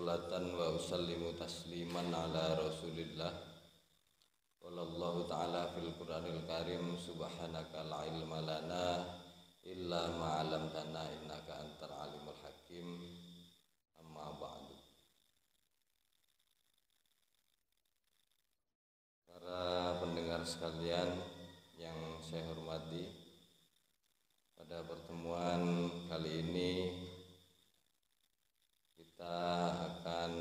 salatan wa usallimu tasliman ala rasulillah. Wallahu ta'ala fil Qur'anil Karim, subhanaka la ilma lana illa ma 'allamtana innaka antal alimul hakim. Amma ba'du. Para pendengar sekalian yang saya hormati, pada pertemuan kali ini kita akan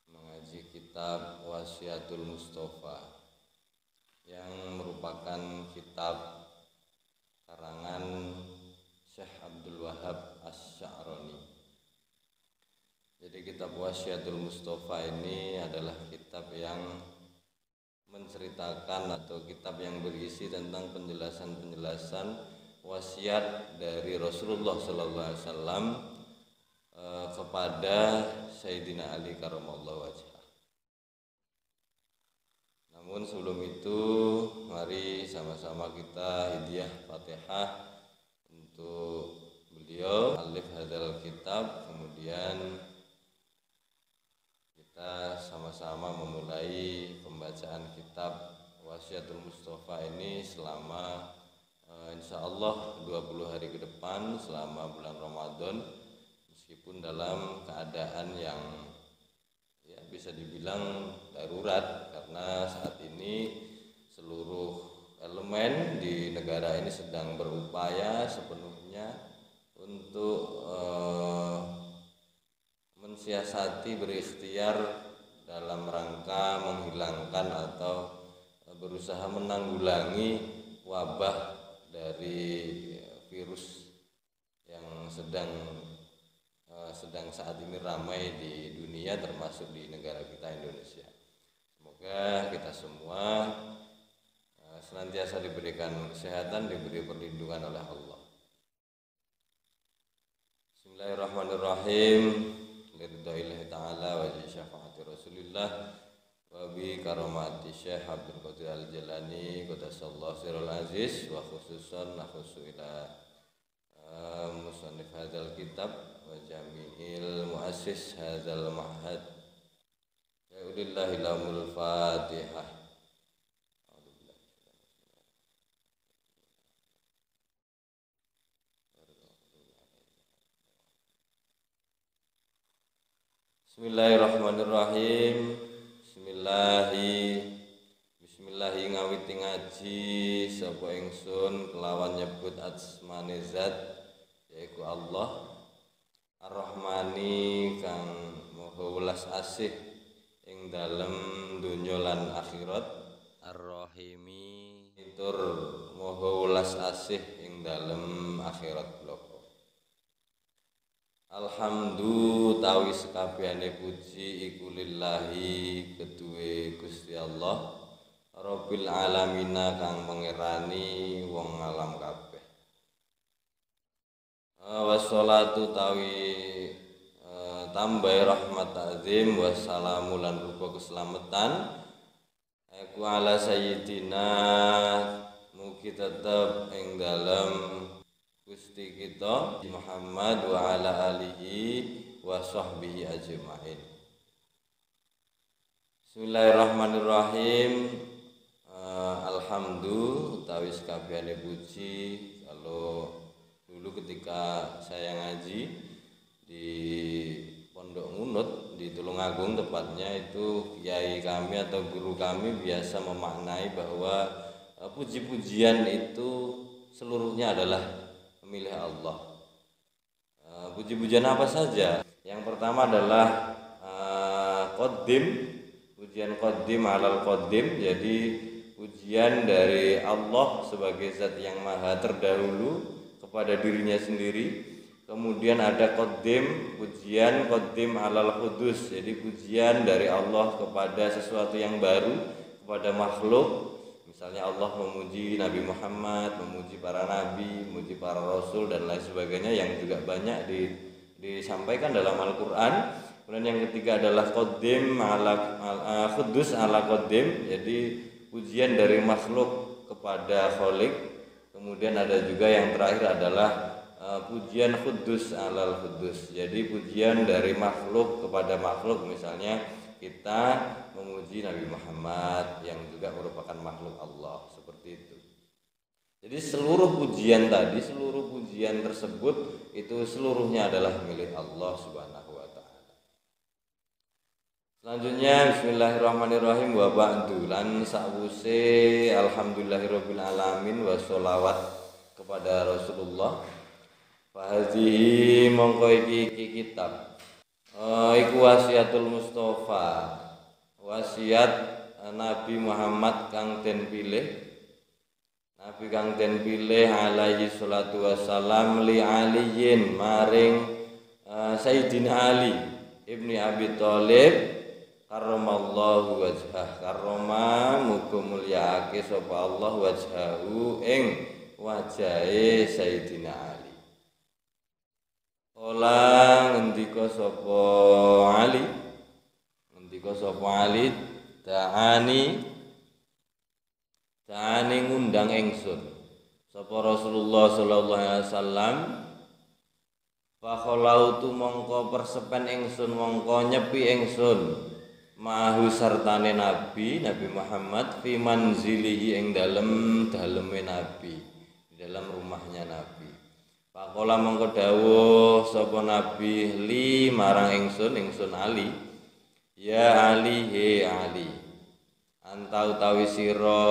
mengaji kitab Wasiatul Mustafa yang merupakan kitab karangan Syekh Abdul Wahab Asy-Sya'rani. Jadi kitab Wasiatul Mustafa ini adalah kitab yang menceritakan atau kitab yang berisi tentang penjelasan-penjelasan wasiat dari Rasulullah sallallahu alaihi wasallam kepada Sayyidina Ali karramallahu wajhah. Namun sebelum itu, mari sama-sama kita hadiah Fatihah untuk beliau alif hadzal kitab. Kemudian kita sama-sama memulai pembacaan kitab Wasiatul Mustafa ini selama insyaallah 20 hari ke depan selama bulan Ramadan, meskipun dalam keadaan yang ya bisa dibilang darurat, karena saat ini seluruh elemen di negara ini sedang berupaya sepenuhnya untuk mensiasati, berikhtiar dalam rangka menghilangkan atau berusaha menanggulangi wabah dari virus yang sedang saat ini ramai di dunia, termasuk di negara kita Indonesia. Semoga kita semua senantiasa diberikan kesehatan, diberi perlindungan oleh Allah. Bismillahirrahmanirrahim. Liridha'illahi ta'ala wa syafaati Rasulillah wa bi karamati Syekh Abdul Qadir Al-Jilani qaddasallahu sirrul aziz wa khususan nakhusu ila musannif hadzal kitab wa jami'il muassis hadzal ma'had. Ya ulillahi lamul Fatihah. Bismillahirrahmanirrahim. Bismillahi ngawiti ngaji sapa ingsun kelawan nyebut asmane zat yaiku Allah Ar-Rahmani kang maha welas asih ing dalem donya lan akhirat, Ar-Rahimi tur maha welas asih ing dalem akhirat bloko. Alhamdu tawi sekabehane puji iku lillahi keduwe Gusti Allah Rabbil alamina kang mengerani wong alam kabeh. Wassalatu tawi tambahi rahmat azim wassalamu lan rupa keselamatan iku ala sayyidina mugi tetep ing dalem Gusti kita Muhammad wa ala alihi wa sahbihi ajma'in. Bismillahirrahmanirrahim. Alhamdulillah utawi sakabehane puji. Kalau dulu ketika saya ngaji di Pondok Ngunut di Tulungagung tepatnya, itu kiai kami atau guru kami biasa memaknai bahwa puji-pujian itu seluruhnya adalah milik Allah. Puji-pujian apa saja? Yang pertama adalah qaddim, pujian qaddim alal qaddim, jadi pujian dari Allah sebagai zat yang maha terdahulu kepada dirinya sendiri. Kemudian ada qaddim, pujian qaddim alal qudus, jadi pujian dari Allah kepada sesuatu yang baru, kepada makhluk. Misalnya Allah memuji Nabi Muhammad, memuji para nabi, memuji para rasul dan lain sebagainya yang juga banyak disampaikan dalam Al-Qur'an. Kemudian yang ketiga adalah qaddim ala qudus ala qaddim, jadi pujian dari makhluk kepada Khalik. Kemudian ada juga yang terakhir adalah pujian khuddus alal khuddus. Jadi pujian dari makhluk kepada makhluk, misalnya kita memuji Nabi Muhammad yang juga merupakan makhluk Allah, seperti itu. Jadi seluruh pujian tadi, seluruh pujian tersebut itu seluruhnya adalah milik Allah Subhanahu wa taala. Selanjutnya bismillahirrahmanirrahim wa ba'du lan sa'wuse alhamdulillahirabbil alamin wa sholawat kepada Rasulullah. Fahadhihi mongko iki kitab iku wasiatul Mustafa, wasiat Nabi Muhammad kang den pilih, Nabi kang den pilih alaihi salatu wassalam li aliyin maring Sayyidina Ali ibni Abi Thalib karramallahu wajhah, karrama muga mulyaake sapa Allah wajhahu ing wajahe Sayyidina Ali. Ola ngendika sapa Ali, ta'ani ngundang ingsun sapa Rasulullah sallallahu alaihi wasallam. Fa khalautu mongko persepen ingsun, mongko nyepi ingsun mahu sartane Nabi Muhammad fi manzilihi ing daleme Nabi, di dalam rumahnya Nabi. Pakola mongko dawuh sapa Nabi li marang ingsun Ali, ya Ali, he Ali, anta utawi sira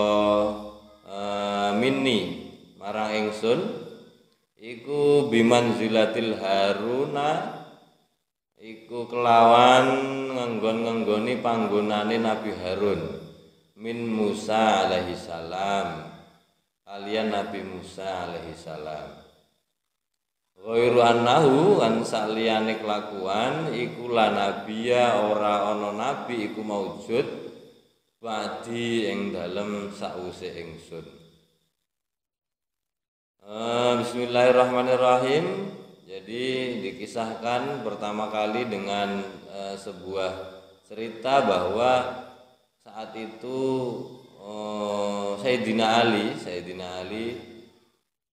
minni marang ingsun iku bimanzilatil Haruna, iku kelawan nganggon-nganggoni panggonane Nabi Harun min Musa alaihi salam, kalian Nabi Musa alaihi salam. Ghairu annahu kan saliyane kelakuan iku la nabiya ora ana nabi iku maujud badi ing dalem sause ingsun. Bismillahirrahmanirrahim. Jadi dikisahkan pertama kali dengan sebuah cerita bahwa saat itu Sayyidina Ali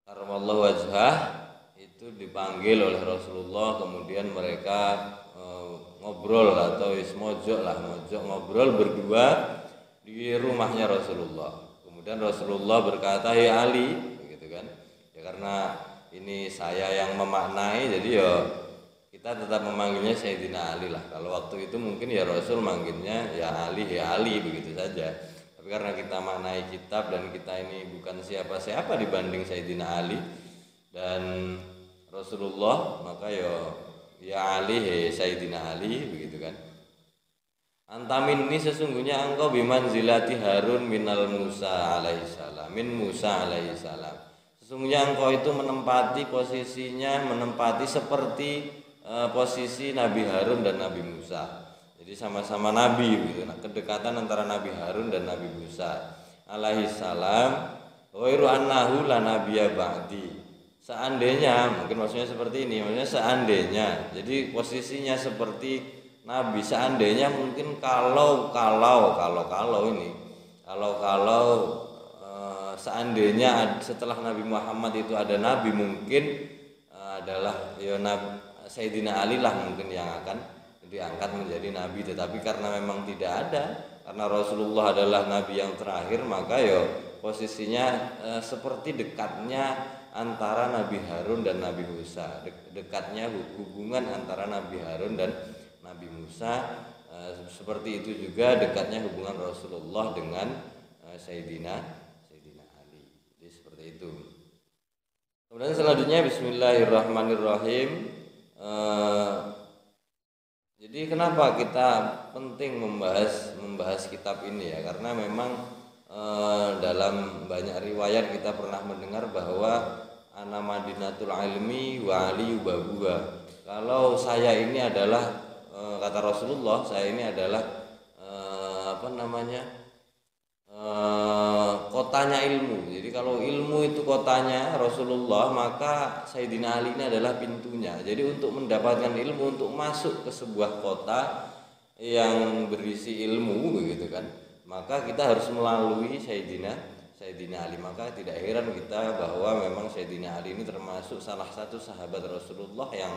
karramallahu wajhah itu dipanggil oleh Rasulullah, kemudian mereka ngobrol atau mojok ngobrol berdua di rumahnya Rasulullah. Kemudian Rasulullah berkata, "Hei Ali," begitu kan? Ya karena ini saya yang memaknai, jadi ya kita tetap memanggilnya Sayyidina Ali lah. Kalau waktu itu mungkin ya Rasul manggilnya ya Ali, ya Ali begitu saja. Tapi karena kita maknai kitab dan kita ini bukan siapa-siapa dibanding Sayyidina Ali dan Rasulullah, maka ya Ali, he Sayyidina Ali begitu kan. Antamin ini sesungguhnya engkau bimanzilati Harun minal Musa alaihissalam, min Musa alaihissalam. Sesungguhnya engkau itu menempati seperti posisi Nabi Harun dan Nabi Musa. Jadi sama-sama Nabi gitu. Nah, kedekatan antara Nabi Harun dan Nabi Musa alaihissalam. Ghairu annahu la nabiyya ba'di. Seandainya, mungkin maksudnya seperti ini, maksudnya seandainya, jadi posisinya seperti Nabi, seandainya mungkin kalau seandainya setelah Nabi Muhammad itu ada Nabi, mungkin adalah Sayyidina Ali lah mungkin yang akan diangkat menjadi Nabi. Tetapi karena memang tidak ada, karena Rasulullah adalah Nabi yang terakhir, maka posisinya seperti dekatnya antara Nabi Harun dan Nabi Musa, dekatnya hubungan antara Nabi Harun dan Nabi Musa, seperti itu juga dekatnya hubungan Rasulullah dengan Sayyidina Ali. Jadi seperti itu. Kemudian selanjutnya Bismillahirrahmanirrahim. Jadi kenapa kita penting membahas kitab ini ya? Karena memang dalam banyak riwayat kita pernah mendengar bahwa ana madinatul ilmi wa ali babuha. Kalau saya ini adalah kata Rasulullah, saya ini adalah kotanya ilmu. Jadi kalau ilmu itu kotanya Rasulullah, maka Sayyidina Ali ini adalah pintunya. Jadi untuk mendapatkan ilmu, untuk masuk ke sebuah kota yang berisi ilmu begitu kan, maka kita harus melalui Sayyidina Sayyidina Ali. Maka tidak heran kita bahwa memang Sayyidina Ali ini termasuk salah satu sahabat Rasulullah yang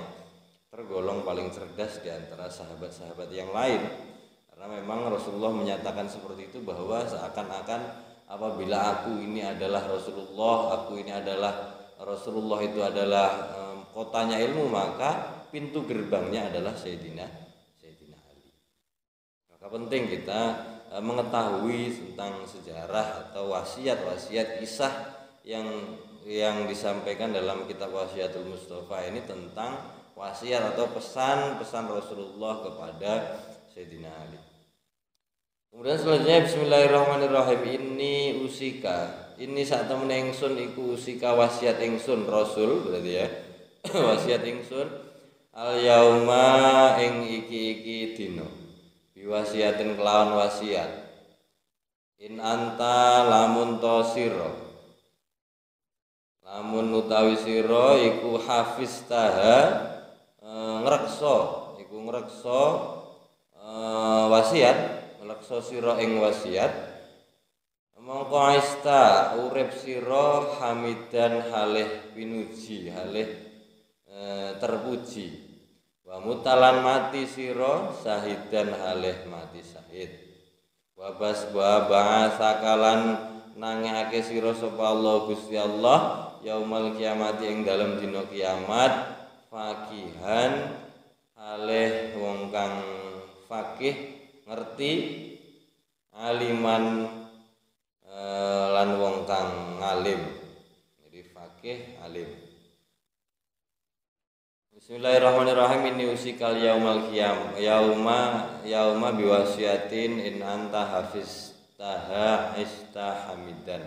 tergolong paling cerdas di antara sahabat-sahabat yang lain. Karena memang Rasulullah menyatakan seperti itu, bahwa seakan-akan apabila aku ini adalah Rasulullah, aku ini adalah Rasulullah, itu adalah kotanya ilmu, maka pintu gerbangnya adalah Sayyidina Ali. Maka penting kita mengetahui tentang sejarah atau wasiat-wasiat kisah yang disampaikan dalam kitab Wasiatul Mustafa ini, tentang wasiat atau pesan-pesan Rasulullah kepada Sayyidina Ali. Kemudian selanjutnya bismillahirrahmanirrahim. Ini usika, ini saat temen ingsun iku usika wasiat ingsun Rasul, berarti ya. Wasiat ingsun al yauma ing iki dina biwasiatin kelawan wasiat in anta lamun to sira, lamun utawi sira iku hafiz taha ngrekso wasiat, ngrekso sira ing wasiat, mongko aista urip sira hamidan halih pinuji, halih terpuji, wa mutalan mati sira sahidan halih mati syahid, wa ba'asakalan nangake sira sapa Allah Gusti Allah yaumal kiamati ing dalem dina kiamat, fakihan halih wong kang fakih ngerti, aliman lan wong kang ngalim. Jadi fakih alim. Bismillahirrahmanirrahim. Ini usikal yaumal qiyam yauma biwasiatin in anta hafiz taha istahamidan.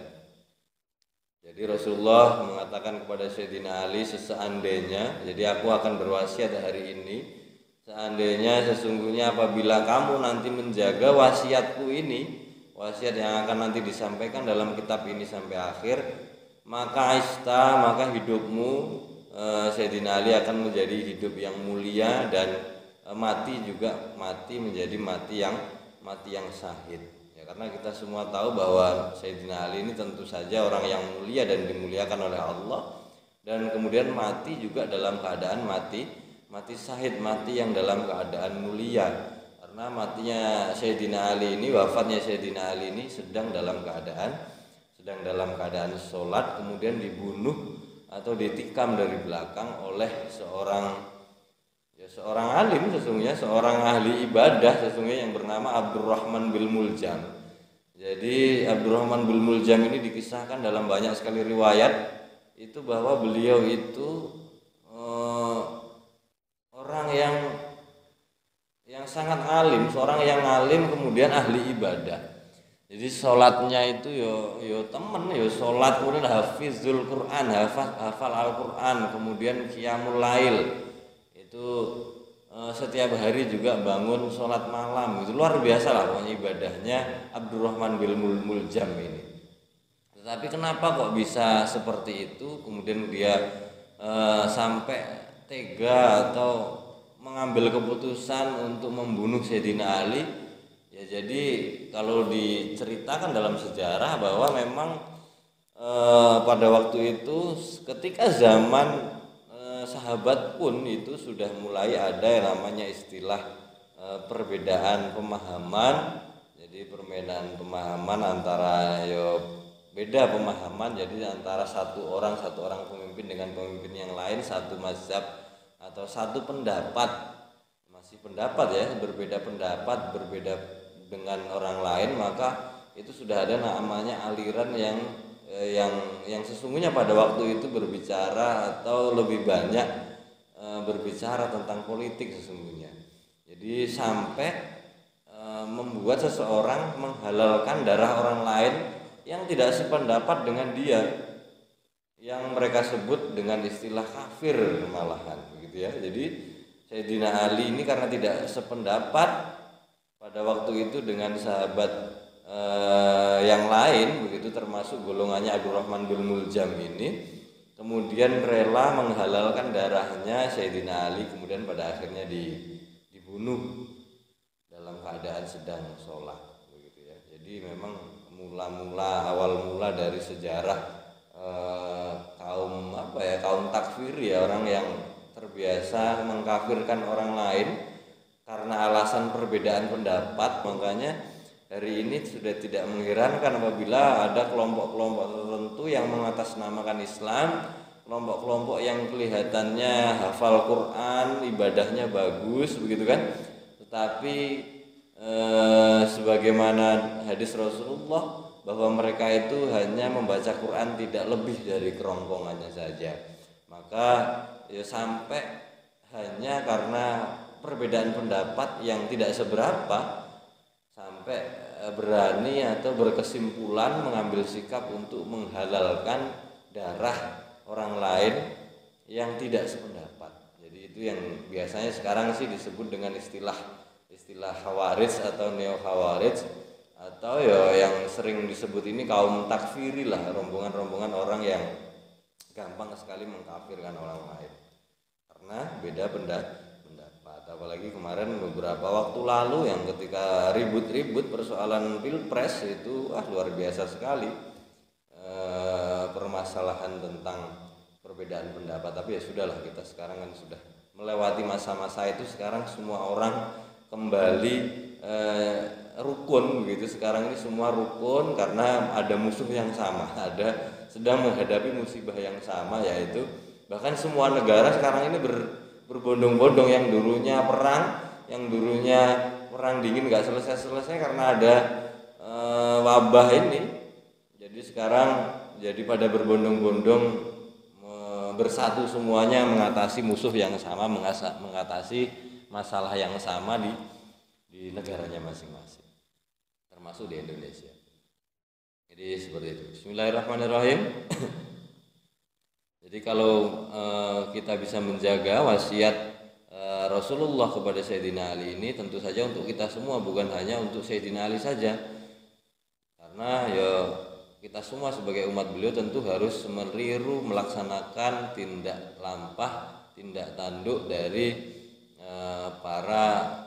Jadi Rasulullah mengatakan kepada Sayyidina Ali, seandainya, jadi aku akan berwasiat hari ini, seandainya sesungguhnya apabila kamu nanti menjaga wasiatku ini, wasiat yang akan nanti disampaikan dalam kitab ini sampai akhir, maka hidupmu Sayyidina Ali akan menjadi hidup yang mulia, dan mati menjadi mati yang syahid. Karena kita semua tahu bahwa Sayyidina Ali ini tentu saja orang yang mulia dan dimuliakan oleh Allah, dan kemudian mati juga dalam keadaan mati syahid, mati yang dalam keadaan mulia. Karena matinya Sayyidina Ali ini, wafatnya Sayyidina Ali ini sedang dalam keadaan sholat, kemudian dibunuh atau ditikam dari belakang oleh seorang alim, sesungguhnya seorang ahli ibadah sesungguhnya yang bernama Abdurrahman bin Muljam. Jadi Abdurrahman bin Muljam ini dikisahkan dalam banyak sekali riwayat itu bahwa beliau itu orang yang sangat alim, seorang yang alim kemudian ahli ibadah. Jadi sholatnya itu yo temen, yo sholat, kemudian hafizul Quran, hafal Al-Quran, kemudian qiyamul lail. Itu setiap hari juga bangun sholat malam. Itu luar biasa lah pokoknya ibadahnya Abdurrahman bin Muljam ini. Tetapi kenapa kok bisa seperti itu? Kemudian dia sampai tega atau mengambil keputusan untuk membunuh Sayyidina Ali. Ya, jadi kalau diceritakan dalam sejarah bahwa memang pada waktu itu ketika zaman sahabat pun itu sudah mulai ada yang namanya istilah perbedaan pemahaman. Jadi perbedaan pemahaman antara beda pemahaman, jadi antara satu orang pemimpin dengan pemimpin yang lain, satu mazhab atau satu pendapat, masih pendapat ya, berbeda pendapat, berbeda dengan orang lain, maka itu sudah ada namanya aliran yang sesungguhnya pada waktu itu berbicara atau lebih banyak berbicara tentang politik sesungguhnya. Jadi sampai membuat seseorang menghalalkan darah orang lain yang tidak sependapat dengan dia, yang mereka sebut dengan istilah kafir malahan, begitu ya. Jadi Sayyidina Ali ini karena tidak sependapat pada waktu itu dengan sahabat yang lain, begitu termasuk golongannya Abdurrahman bin Muljam ini, kemudian rela menghalalkan darahnya Sayyidina Ali, kemudian pada akhirnya dibunuh dalam keadaan sedang sholat, begitu ya. Jadi memang awal mula dari sejarah kaum takfir ya, orang yang terbiasa mengkafirkan orang lain karena alasan perbedaan pendapat. Makanya hari ini sudah tidak mengherankan apabila ada kelompok-kelompok tertentu yang mengatasnamakan Islam, kelompok-kelompok yang kelihatannya hafal Quran, ibadahnya bagus begitu kan, tetapi sebagaimana hadis Rasulullah bahwa mereka itu hanya membaca Quran tidak lebih dari kerongkongannya saja. Maka ya sampai hanya karena perbedaan pendapat yang tidak seberapa sampai berani atau berkesimpulan mengambil sikap untuk menghalalkan darah orang lain yang tidak sependapat. Jadi itu yang biasanya sekarang sih disebut dengan istilah khawarij atau neo khawarij, atau ya yang sering disebut ini kaum takfiri lah, rombongan-rombongan orang yang gampang sekali mengkafirkan orang lain karena beda pendapat. Apalagi kemarin beberapa waktu lalu yang ketika ribut-ribut persoalan pilpres itu luar biasa sekali permasalahan tentang perbedaan pendapat. Tapi ya sudahlah, kita sekarang kan sudah melewati masa-masa itu. Sekarang semua orang kembali rukun begitu. Sekarang ini semua rukun karena ada musuh yang sama, sedang menghadapi musibah yang sama, yaitu bahkan semua negara sekarang ini berbondong-bondong. Yang dulunya perang dingin nggak selesai karena ada wabah ini. Jadi sekarang pada berbondong-bondong bersatu semuanya mengatasi musuh yang sama, mengatasi masalah yang sama di negaranya masing-masing, termasuk di Indonesia. Jadi seperti itu. Bismillahirrahmanirrahim. Jadi kalau kita bisa menjaga wasiat Rasulullah kepada Sayyidina Ali ini, tentu saja untuk kita semua, bukan hanya untuk Sayyidina Ali saja. Karena ya kita semua sebagai umat beliau tentu harus meniru, melaksanakan tindak lampah, tindak tanduk dari para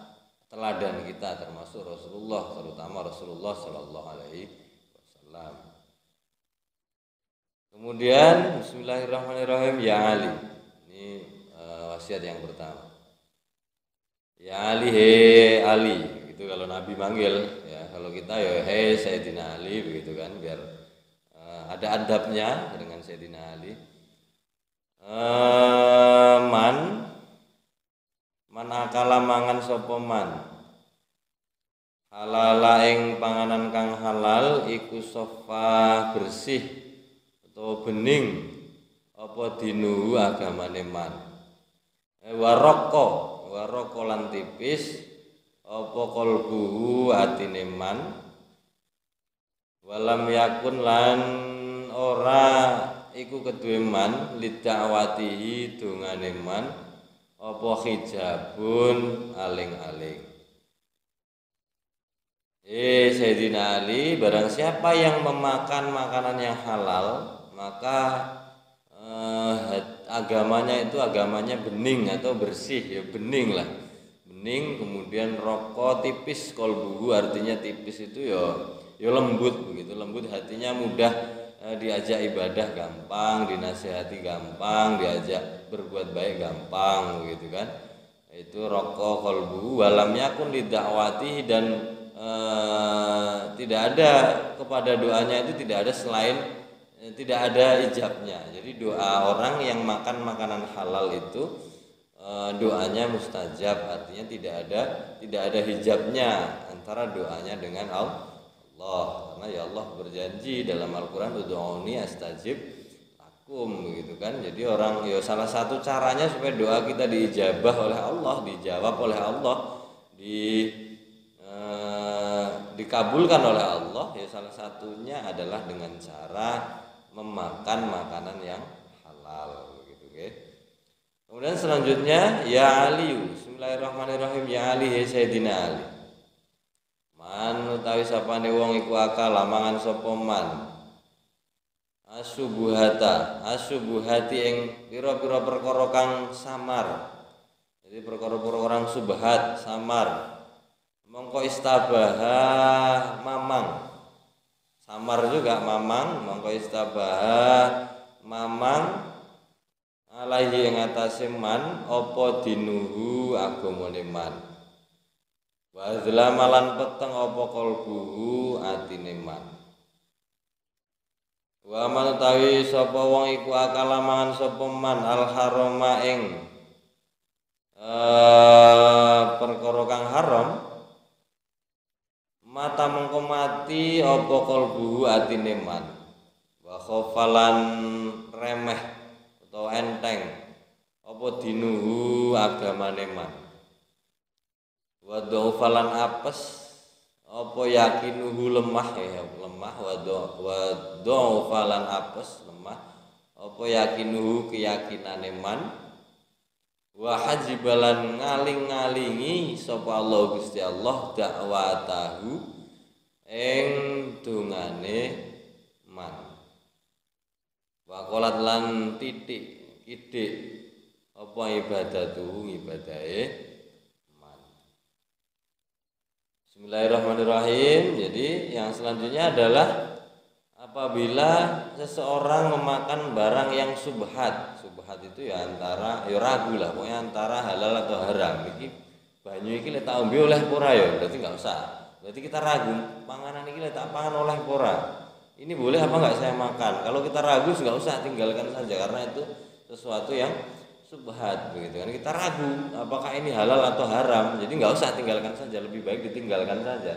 teladan kita, termasuk Rasulullah, terutama Rasulullah Shallallahu Alaihi Wasallam. Kemudian Bismillahirrahmanirrahim, ya Ali. Ini wasiat yang pertama. Ya Ali, hei Ali. Itu kalau Nabi manggil ya. Kalau kita ya hei Sayyidina Ali begitu kan, biar ada adabnya dengan Sayyidina Ali. Man akala mangan sapa man halala ing panganan kang halal iku sofa bersih atau bening apa dinu agamane man. Waroko lan tipis apa kalbuhu atine man. Walam yakun lan ora iku kedue man lidakwatihi dongane man apa hijabun aling-aling. Sayyidina Ali, barang siapa yang memakan makanan yang halal, maka agamanya bening atau bersih, ya bening lah. Bening, kemudian rokok tipis, kolbuhu artinya tipis itu ya lembut begitu, lembut hatinya, mudah diajak ibadah gampang, dinasihati gampang, diajak berbuat baik gampang begitu kan. Itu rokok kolbu. Walam yakun lidakwati, dan tidak ada kepada doanya itu tidak ada selain tidak ada ijabnya. Jadi doa orang yang makan makanan halal itu doanya mustajab, artinya tidak ada hijabnya antara doanya dengan Allah. Karena ya Allah berjanji dalam Al-Qur'an, ud'uni astajib lakum begitu kan. Jadi orang ya salah satu caranya supaya doa kita diijabah oleh Allah, dijawab oleh Allah, dikabulkan oleh Allah, ya salah satunya adalah dengan cara memakan makanan yang halal begitu okay. Kemudian selanjutnya ya Ali, bismillahirrahmanirrahim, ya Ali, ya Sayyidina Ali. Man utawi sapane wong iku akal lamangan sapa man asubuhati ing pira-pira perkara kang samar. Jadi perkara-perkara kang subhat, samar. Mongko istabaha mamang samar juga mamang mongko istabaha mamang alaihi ing atase man apa dinuhu agamane man wa zlamalan peteng apa kalbuhu atine man wa man tawi sapa wong iku akala mangan sapa man al harama ing perkara kang haram mata mengko mati apa kalbuhu atine man wa khofalan remeh atau enteng apa dinuhu agamane man wa dhaufalan apes apa yakinuhu lemah ya lemah wa dhaufalan apes lemah apa yakinuhu keyakinane man wa hajibalan ngaling-ngalingi sapa Allah Gusti Allah dakwatahu ing dungane man wa qalat lan titik kidik apa ibadatuhu ibadahe man. Bismillahirrahmanirrahim. Jadi yang selanjutnya adalah apabila seseorang memakan barang yang subhat. Subhat itu ya antara ya ragu lah, pokoknya antara halal atau haram. Iki banyu iki lek tak ombe oleh ora ya, berarti enggak usah. Berarti kita ragu, panganan iki lek tak pangan oleh ora. Ini boleh apa enggak saya makan? Kalau kita ragu enggak usah, tinggalkan saja karena itu sesuatu yang subhat begitu kan. Kita ragu apakah ini halal atau haram. Jadi enggak usah, tinggalkan saja, lebih baik ditinggalkan saja.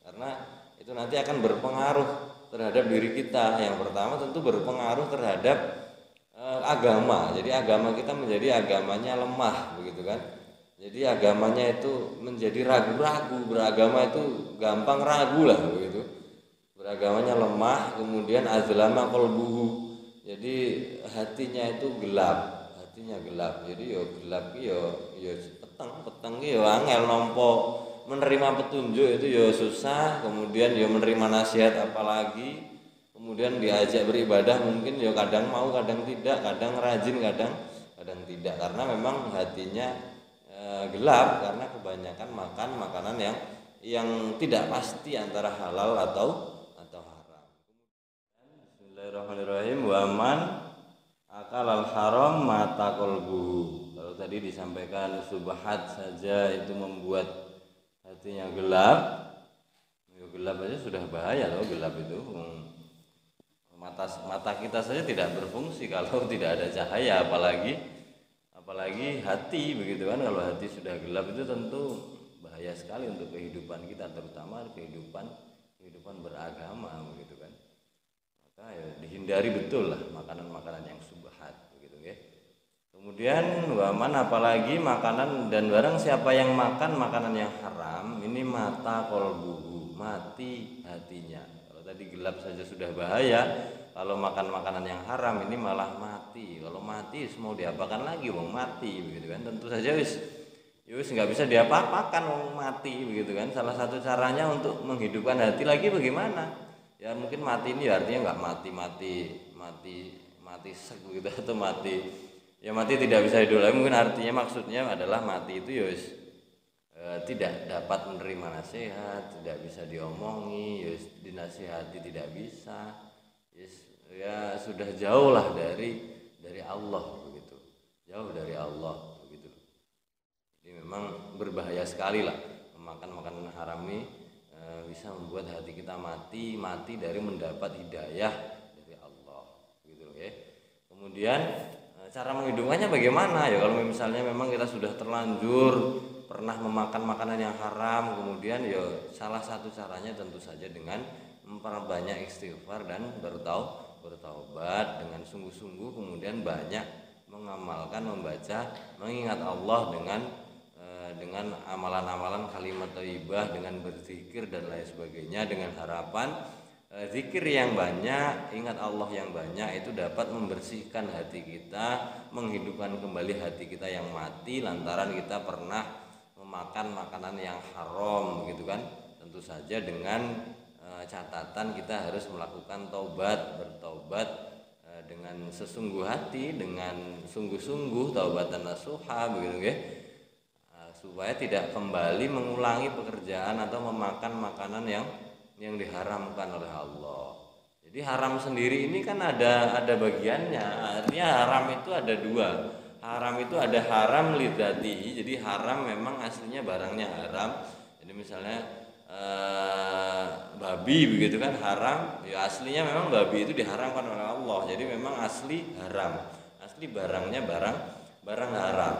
Karena itu nanti akan berpengaruh terhadap diri kita. Yang pertama tentu berpengaruh terhadap agama. Jadi agama kita menjadi agamanya lemah begitu kan. Jadi agamanya itu menjadi ragu-ragu, beragama itu gampang ragu lah begitu. Beragamanya lemah, kemudian azlama qalbuhu. Jadi hatinya itu gelap, hatinya gelap. Jadi yo gelap ki yo peteng ki yo angel nampa menerima petunjuk itu yo susah, kemudian yo menerima nasihat apalagi, kemudian diajak beribadah mungkin yo kadang mau, kadang tidak, kadang rajin, kadang tidak karena memang hatinya gelap karena kebanyakan makan makanan yang tidak pasti antara halal atau haram. Bismillahirrahmanirrahim. Wa man akalal haram mata qalbuhu. Kalau tadi disampaikan subhat saja itu membuat hatinya gelap. Ya gelap aja sudah bahaya loh, gelap itu. Mata kita saja tidak berfungsi kalau tidak ada cahaya, apalagi hati begitu kan. Kalau hati sudah gelap itu tentu bahaya sekali untuk kehidupan kita, terutama kehidupan beragama begitu kan. Maka ya dihindari betul lah makanan-makanan yang subhat begitu ya. Kemudian waman apalagi makanan dan barang siapa yang makan makanan yang haram, ini mata qalbuhu, mati hatinya. Kalau tadi gelap saja sudah bahaya, kalau makan makanan yang haram ini malah mati. Kalau mati mau diapakan lagi wong mati begitu kan. Tentu saja wis nggak bisa diapa-apakan wong mati begitu kan. Salah satu caranya untuk menghidupkan hati lagi bagaimana? Ya mungkin mati ini ya artinya nggak mati sek begitu atau mati tidak bisa hidup lagi. Mungkin artinya maksudnya adalah mati itu ya tidak dapat menerima nasihat, tidak bisa diomongi, dinasihati tidak bisa. Ya sudah jauh lah dari Allah begitu, jauh dari Allah begitu. Jadi memang berbahaya sekali lah memakan makanan haram ini, bisa membuat hati kita mati dari mendapat hidayah dari Allah gitu ya. Kemudian cara menghidupkannya bagaimana ya? Kalau misalnya memang kita sudah terlanjur pernah memakan makanan yang haram, kemudian ya salah satu caranya tentu saja dengan memperbanyak istighfar dan bertaubat dengan sungguh-sungguh, kemudian banyak mengamalkan, membaca, mengingat Allah dengan amalan-amalan kalimat thayyibah, dengan berzikir dan lain sebagainya, dengan harapan zikir yang banyak, ingat Allah yang banyak itu dapat membersihkan hati kita, menghidupkan kembali hati kita yang mati lantaran kita pernah memakan makanan yang haram gitu kan. Tentu saja dengan catatan kita harus melakukan bertaubat dengan sesungguh hati, dengan sungguh-sungguh, taubatan nasuha begitu ya. Supaya tidak kembali mengulangi pekerjaan atau memakan makanan yang yang diharamkan oleh Allah. Jadi haram sendiri ini kan ada bagiannya. Artinya haram itu ada dua. Haram itu ada haram lidzati. Jadi haram memang aslinya barangnya haram. Jadi misalnya babi begitu kan haram. Ya aslinya memang babi itu diharamkan oleh Allah. Jadi memang asli haram. Asli barangnya barang haram.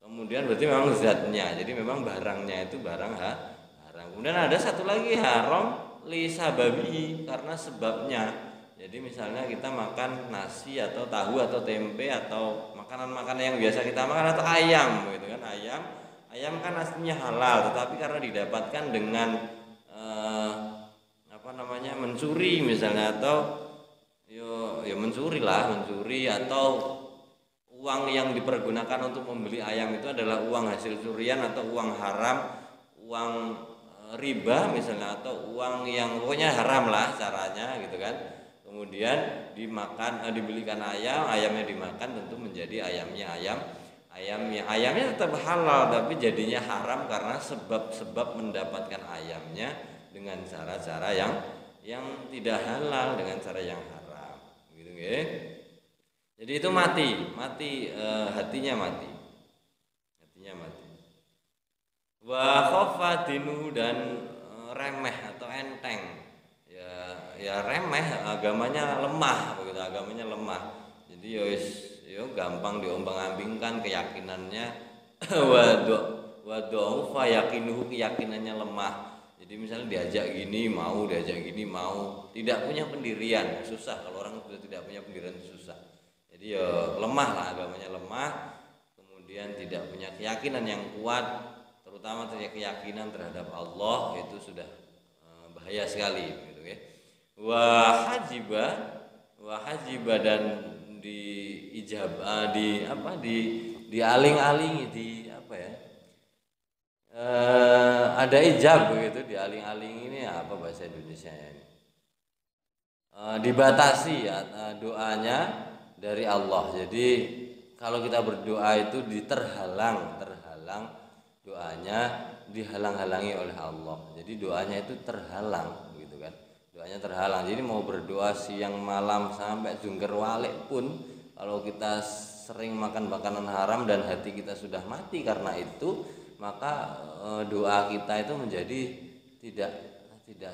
Kemudian berarti memang zatnya. Jadi memang barangnya itu barang haram. Kemudian ada satu lagi haram li sababi, karena sebabnya. Jadi misalnya kita makan nasi atau tahu atau tempe atau makanan-makanan yang biasa kita makan atau ayam gitu kan. Ayam kan aslinya halal, tetapi karena didapatkan dengan mencuri misalnya, atau mencuri atau uang yang dipergunakan untuk membeli ayam itu adalah uang hasil curian atau uang haram, uang riba misalnya, atau uang yang pokoknya haram lah caranya gitu kan. Kemudian dibelikan ayamnya dimakan, tentu menjadi ayamnya tetap halal, tapi jadinya haram karena sebab mendapatkan ayamnya dengan cara-cara yang tidak halal, dengan cara yang haram gitu nggih. Jadi itu hatinya mati. Wa khafadinu, dan remeh atau enteng. Ya remeh, agamanya lemah begitu, Jadi gampang diombang-ambingkan keyakinannya. wa dhaufa yaqinuhu, keyakinannya lemah. Jadi misalnya diajak gini mau, tidak punya pendirian, susah. Kalau orang sudah tidak punya pendirian susah. Jadi lemah lah, agamanya lemah. Kemudian tidak punya keyakinan yang kuat, terutama keyakinan terhadap Allah, itu sudah bahaya sekali gitu ya. Wa hajiba, dan dialing-alingi, ada ijab begitu, dialing-alingi ini apa bahasa Indonesia ini? Dibatasi doanya dari Allah. Jadi kalau kita berdoa itu terhalang doanya, dihalang-halangi oleh Allah. Jadi doanya itu terhalang gitu kan. Doanya terhalang. Jadi mau berdoa siang malam sampai jungkir walik pun, kalau kita sering makan makanan haram dan hati kita sudah mati karena itu, maka doa kita itu menjadi tidak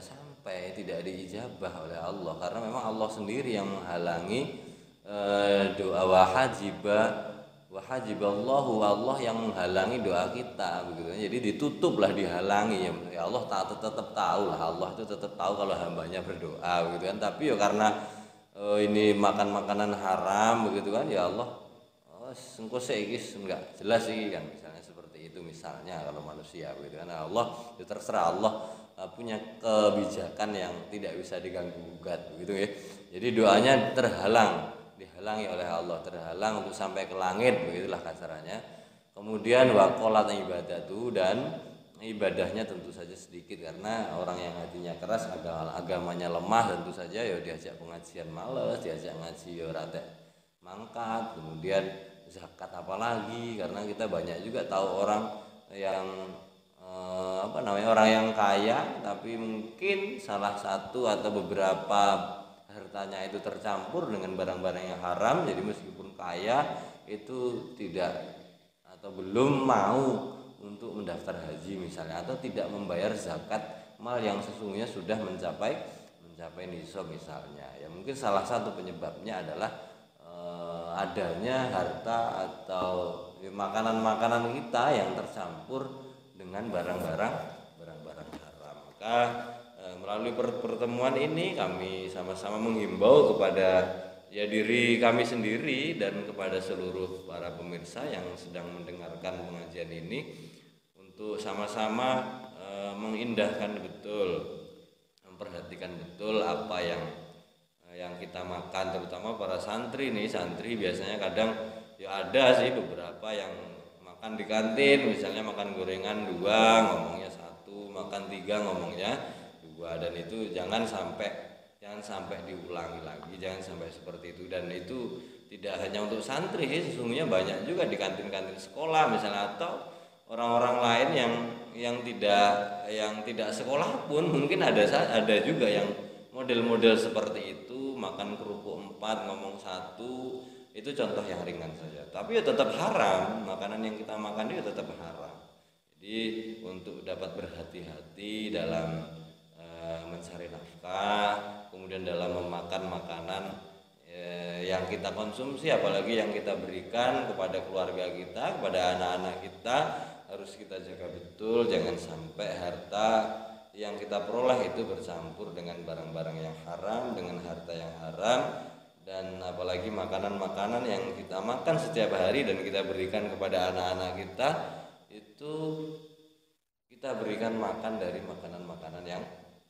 sampai, tidak diijabah oleh Allah, karena memang Allah sendiri yang menghalangi doa. Wahajiballahu, Allah yang menghalangi doa kita begitu. Jadi ditutuplah, dihalangi ya Allah tetap tahu lah, Allah itu tetap tahu kalau hambanya berdoa begitu kan. Tapi karena ini makan makanan haram begitu kan, ya Allah engko seikis enggak jelas sih kan, misalnya seperti itu misalnya kalau manusia begitu kan. Allah itu terserah, Allah punya kebijakan yang tidak bisa diganggu gugat begitu ya. Jadi doanya dihalangi oleh Allah, terhalang untuk sampai ke langit begitulah kasarannya. Kemudian waqalat ibadatu, dan ibadahnya tentu saja sedikit, karena orang yang hatinya keras, agamanya lemah, tentu saja ya diajak pengajian males, diajak ngaji ya rate mangkat. Kemudian zakat apalagi, karena kita banyak juga tahu orang yang orang yang kaya tapi mungkin salah satu atau beberapa hartanya itu tercampur dengan barang-barang yang haram. Jadi meskipun kaya itu tidak atau belum mau untuk mendaftar haji misalnya, atau tidak membayar zakat mal yang sesungguhnya sudah mencapai nisab misalnya. Ya mungkin salah satu penyebabnya adalah adanya harta atau makanan-makanan kita yang tercampur dengan barang-barang haram. Maka melalui pertemuan ini kami sama-sama menghimbau kepada diri kami sendiri dan kepada seluruh para pemirsa yang sedang mendengarkan pengajian ini, untuk sama-sama mengindahkan betul, memperhatikan betul apa yang kita makan, terutama para santri nih. Santri biasanya kadang ada sih beberapa yang makan di kantin, misalnya makan gorengan 2 ngomongnya 1, makan 3 ngomongnya 2, dan itu jangan sampai diulangi lagi, jangan sampai seperti itu. Dan itu tidak hanya untuk santri, sesungguhnya banyak juga di kantin-kantin sekolah misalnya, atau orang-orang lain yang tidak sekolah pun mungkin ada juga yang model-model seperti itu, makan kerupuk 4 ngomong 1, itu contoh yang ringan saja. Tapi ya tetap haram, makanan yang kita makan itu tetap haram. Jadi untuk dapat berhati-hati dalam mencari nafkah, kemudian dalam memakan makanan yang kita konsumsi, apalagi yang kita berikan kepada keluarga kita, kepada anak-anak kita, harus kita jaga betul, jangan sampai harta yang kita peroleh itu bercampur dengan barang-barang yang haram, dengan harta yang haram. Dan apalagi makanan-makanan yang kita makan setiap hari dan kita berikan kepada anak-anak kita, itu kita berikan makan dari makanan-makanan yang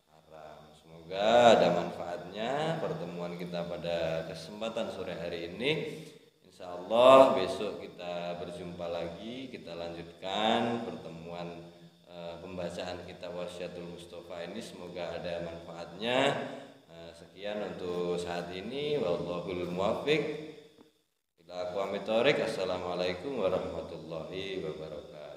haram. Semoga ada manfaatnya pertemuan kita pada kesempatan sore hari ini. Insya Allah besok kita berjumpa lagi, kita lanjutkan pertemuan pembacaan kitab Wasyatul Mustafa ini. Semoga ada manfaatnya. Sekian untuk saat ini. Wallahul muwaffiq ila aqwamit thoriq. Assalamualaikum warahmatullahi wabarakatuh.